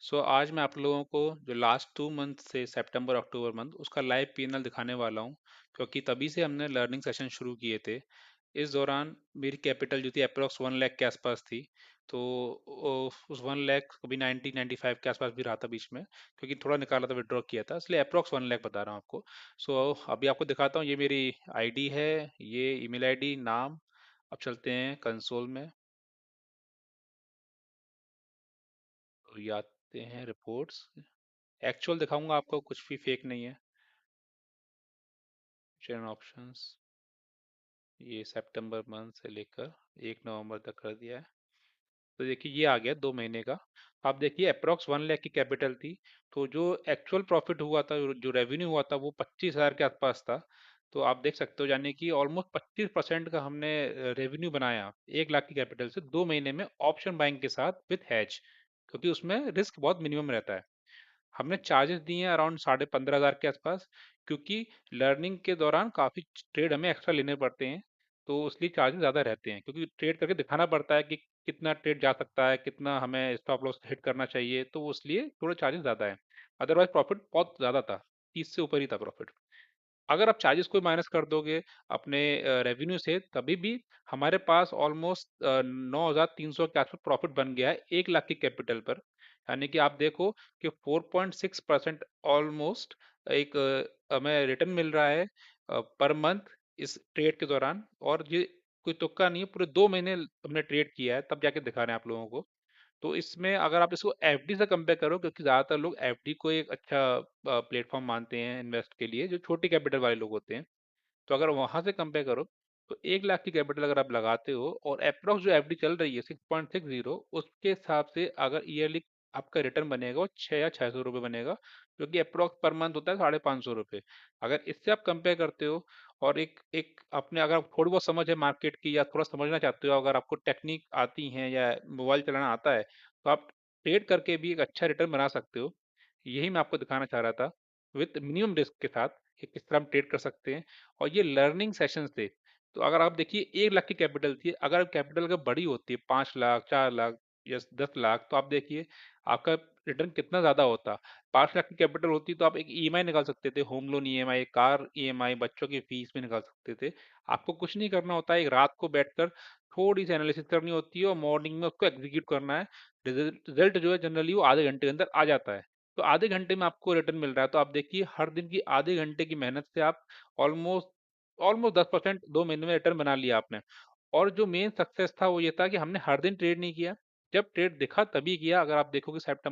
आज मैं आप लोगों को जो लास्ट 2 मंथ से सितंबर अक्टूबर मंथ उसका लाइव पीएनएल दिखाने वाला हूँ, क्योंकि तभी से हमने लर्निंग सेशन शुरू किए थे। इस दौरान मेरी कैपिटल जो थी अप्रोक्स 1 लाख के आसपास थी। तो उस 1 लाख कभी 90-95 के आसपास भी रहा था बीच में, क्योंकि थोड़ा निकाला था, विड्रॉ किया था, इसलिए अप्रोक्स 1 लाख बता रहा हूँ आपको। अभी आपको दिखाता हूँ, ये मेरी आईडी है, ये ईमेल आईडी, नाम। अब चलते हैं कंसोल में। तो ये आते हैं रिपोर्ट्स। एक्चुअल दिखाऊंगा आपको, कुछ भी फेक नहीं है। चैनल ऑप्शंस, ये सितंबर मंथ से लेकर 1 नवंबर तक कर दिया है। तो देखिए ये आ गया 2 महीने का। आप देखिए अप्रोक्स 1 लाख की कैपिटल थी। तो जो एक्चुअल प्रॉफिट हुआ था, जो रेवेन्यू हुआ था, वो 25,000 के आसपास था। तो आप देख सकते हो, यानी कि ऑलमोस्ट 25% का हमने रेवेन्यू बनाया 1 लाख की कैपिटल से 2 महीने में, ऑप्शन बाइंग के साथ विथ हैज, क्योंकि उसमें रिस्क बहुत मिनिमम रहता है। हमने चार्जेस दिए हैं अराउंड 15,500 के आसपास, क्योंकि लर्निंग के दौरान काफ़ी ट्रेड हमें एक्स्ट्रा लेने पड़ते हैं। तो इसलिए चार्जेस ज़्यादा रहते हैं, क्योंकि ट्रेड करके दिखाना पड़ता है कि कितना ट्रेड जा सकता है, कितना हमें स्टॉप लॉस हिट करना चाहिए, तो वो इसलिए थोड़े चार्जेस ज़्यादा है। अदरवाइज प्रॉफिट बहुत ज़्यादा था, 30 से ऊपर ही था प्रॉफिट। अगर आप चार्जेस को माइनस कर दोगे अपने रेवेन्यू से, तभी भी हमारे पास ऑलमोस्ट 9,300 के आसपास प्रॉफिट बन गया है 1 लाख की कैपिटल पर। यानी कि आप देखो कि 4.6% ऑलमोस्ट एक हमें रिटर्न मिल रहा है पर मंथ इस ट्रेड के दौरान। और ये कोई तुक्का नहीं है, पूरे 2 महीने हमने ट्रेड किया है, तब जाके दिखा रहे हैं आप लोगों को। तो इसमें अगर आप इसको एफडी से कंपेयर करो, क्योंकि ज़्यादातर लोग एफडी को एक अच्छा प्लेटफॉर्म मानते हैं इन्वेस्ट के लिए, जो छोटी कैपिटल वाले लोग होते हैं। तो अगर वहां से कंपेयर करो, तो 1 लाख की कैपिटल अगर आप लगाते हो और अप्रोक्स जो एफडी चल रही है 6.60, उसके हिसाब से अगर ईयरली आपका रिटर्न बनेगा वो 6 या 600 रुपये बनेगा, जो कि अप्रोक्स पर मंथ होता है 550 रुपये। अगर इससे आप कंपेयर करते हो, और एक एक अपने अगर आप थोड़ी बहुत समझ है मार्केट की, या थोड़ा समझना चाहते हो, अगर आपको टेक्निक आती है या मोबाइल चलाना आता है, तो आप ट्रेड करके भी एक अच्छा रिटर्न बना सकते हो। यही मैं आपको दिखाना चाह रहा था, विथ मिनिमम रिस्क के साथ, कि किस तरह हम ट्रेड कर सकते हैं। और ये लर्निंग सेशंस थे। तो अगर आप देखिए 1 लाख की कैपिटल थी, अगर कैपिटल अगर बड़ी होती है 5 लाख, 4 लाख या 10 लाख, तो आप देखिए आपका रिटर्न कितना ज्यादा होता। 5 लाख की कैपिटल होती तो आप एक ईएमआई निकाल सकते थे, home loan EMI, car EMI, बच्चों की फीस भी निकाल सकते थे। आपको कुछ नहीं करना होता है, एक रात को बैठकर थोड़ी सी एनालिसिस करनी होती है और मॉर्निंग में उसको एग्जीक्यूट करना है। रिजल्ट जो है जनरली वो आधे घंटे के अंदर आ जाता है। तो आधे घंटे में आपको रिटर्न मिल रहा है, तो आप देखिए हर दिन की आधे घंटे की मेहनत से आप ऑलमोस्ट ऑलमोस्ट 10% 2 महीने में रिटर्न बना लिया आपने। और जो मेन सक्सेस था वो ये था कि हमने हर दिन ट्रेड नहीं किया, जब ट्रेड दिखा तभी किया। अगर आप देखोगे सितंबर